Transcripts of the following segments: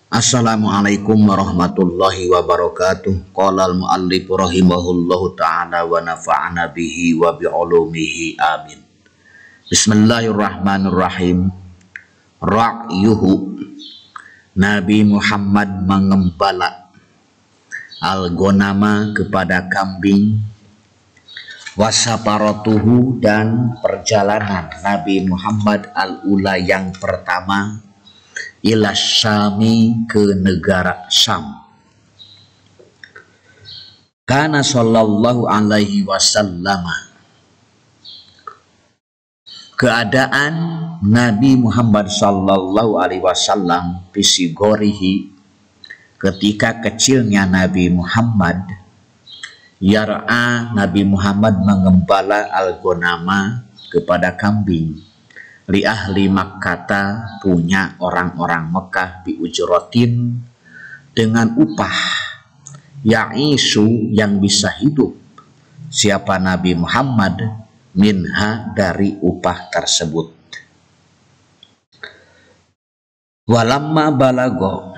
Assalamualaikum warahmatullahi wabarakatuh. Qala al-muallif rahimahullahu ta'ala wa nafa'ana bihi wa bi'ulumihi amin. Bismillahirrahmanirrahim. Ra'yuhu, Nabi Muhammad mengembala al-ghanama kepada kambing, wasaparatuhu dan perjalanan Nabi Muhammad al-ula yang pertama ila Syami ke negara Syam. Kana sallallahu alaihi wasallam, keadaan Nabi Muhammad sallallahu alaihi wasallam fisigorihi, ketika kecilnya Nabi Muhammad, yar'a, Nabi Muhammad mengembala al-ghanama kepada kambing, li ahli Makkata, punya orang-orang Mekah, bi ujratin, dengan upah, ya'isu, yang bisa hidup siapa Nabi Muhammad, minha, dari upah tersebut. Walamma balago,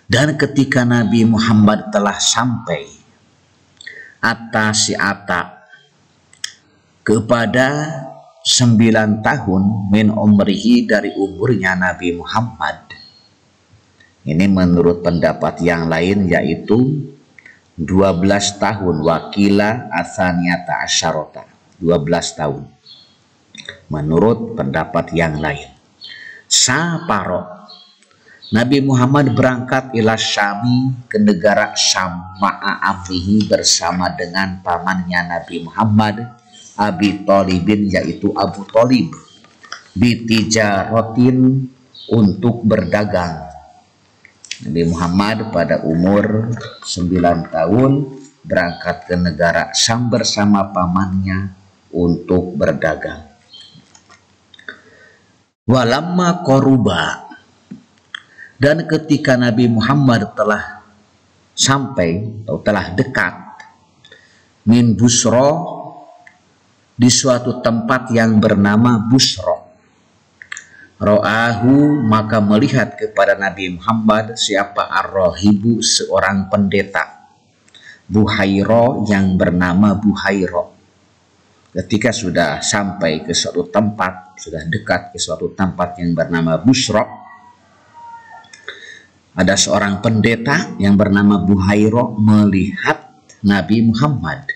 dan ketika Nabi Muhammad telah sampai atas ata, kepada 9 tahun, min umrihi, dari umurnya Nabi Muhammad. Ini menurut pendapat yang lain yaitu 12 tahun, wakila athaniyata asyarota, 12 tahun menurut pendapat yang lain. Saparo, Nabi Muhammad berangkat ila Syami, ke negara Syam, ma'a amrihi, bersama dengan pamannya Nabi Muhammad, Abi Thalibin, yaitu Abu Thalib, bitijaratin, untuk berdagang. Nabi Muhammad pada umur 9 tahun berangkat ke negara Syam bersama pamannya untuk berdagang. Walamma qaruba, dan ketika Nabi Muhammad telah sampai atau telah dekat, min Busra, di suatu tempat yang bernama Busra, ro'ahu, maka melihat kepada Nabi Muhammad siapa ar-rahibu, seorang pendeta, Buhairo, yang bernama Buhairo. Ketika sudah sampai ke suatu tempat, sudah dekat ke suatu tempat yang bernama Busra, ada seorang pendeta yang bernama Buhairo melihat Nabi Muhammad.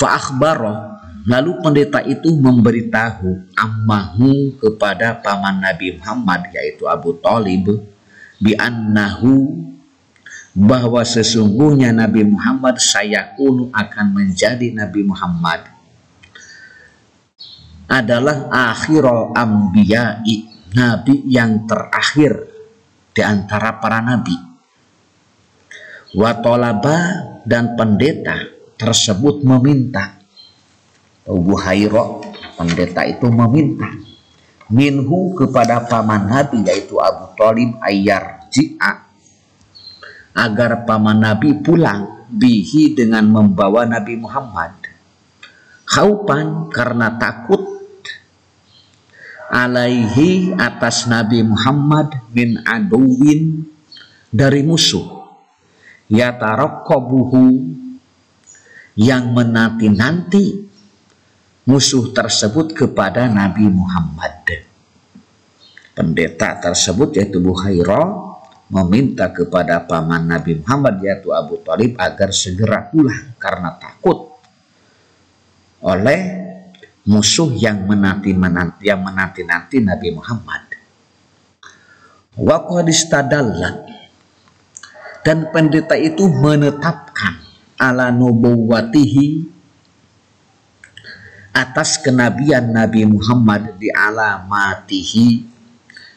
Fa'akhbaro, lalu pendeta itu memberitahu ammahu, kepada paman Nabi Muhammad yaitu Abu Thalib, bi'annahu, bahwa sesungguhnya Nabi Muhammad sayakunu, akan menjadi Nabi Muhammad adalah akhirul anbiya'i, nabi yang terakhir di antara para nabi. Wa talaba, dan pendeta tersebut meminta, Buhairo, pendeta itu meminta, minhu, kepada paman Nabi yaitu Abu Thalib, ayyarji'a, agar paman Nabi pulang, bihi, dengan membawa Nabi Muhammad, khaupan, karena takut, alaihi, atas Nabi Muhammad, min aduwin, dari musuh, yatarakkabuhu, yang menanti-nanti musuh tersebut kepada Nabi Muhammad. Pendeta tersebut yaitu Buhairo meminta kepada paman Nabi Muhammad yaitu Abu Thalib agar segera pulang karena takut oleh musuh yang menanti-nanti Nabi Muhammad. Wa qad istadalla, dan pendeta itu menetapkan ala nubuwatihi, atas kenabian Nabi Muhammad, di alamatihi,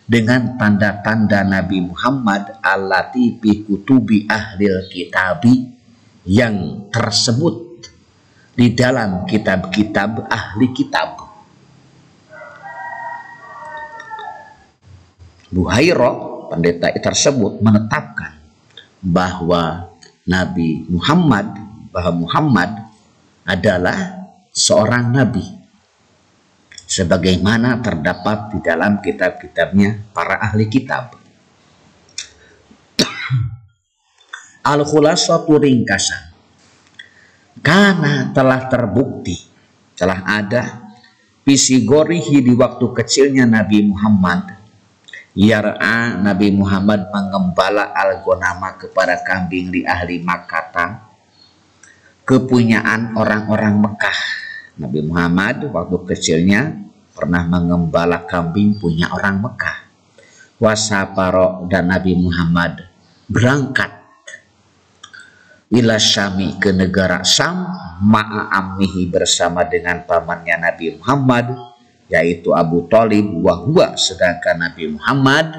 dengan tanda-tanda Nabi Muhammad, allati bi kutubi ahlil kitabi, yang tersebut di dalam kitab-kitab ahli kitab. Buhairo, pendeta tersebut, menetapkan bahwa Nabi Muhammad, bahwa Muhammad adalah seorang nabi, sebagaimana terdapat di dalam kitab-kitabnya para ahli kitab. Al-Khulasatu ringkasan, karena telah terbukti, telah ada pisigorihi di waktu kecilnya Nabi Muhammad, yar'a Nabi Muhammad mengembala al-ghanama kepada kambing di ahli Makkah, kepunyaan orang-orang Mekah. Nabi Muhammad waktu kecilnya pernah mengembala kambing punya orang Mekah. Wasaparo, dan Nabi Muhammad berangkat ila Syami, ke negara Syam, ma'a ammihi, bersama dengan pamannya Nabi Muhammad, yaitu Abu Thalib, wahwa, sedangkan Nabi Muhammad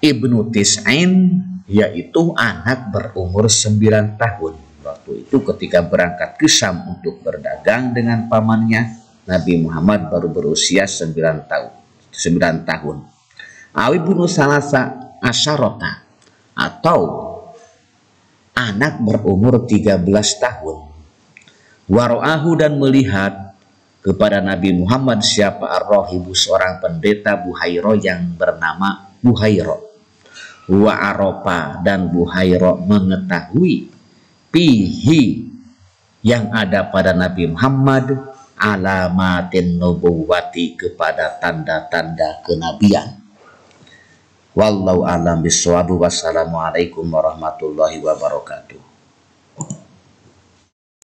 ibnu tis'in, yaitu anak berumur 9 tahun. Waktu itu ketika berangkat ke Syam untuk berdagang dengan pamannya, Nabi Muhammad baru berusia 9 tahun. Awi bunu salasa asyarota, atau anak berumur 13 tahun. Waro'ahu, dan melihat kepada Nabi Muhammad siapa ar-rahibu, seorang pendeta Buhairo yang bernama Buhairo. Wa aropa, dan Buhairo mengetahui pihi, yang ada pada Nabi Muhammad, alamatin nubuwati, kepada tanda-tanda kenabian. Wallahu a'lam bishawab. Wassalamualaikum warahmatullahi wabarakatuh.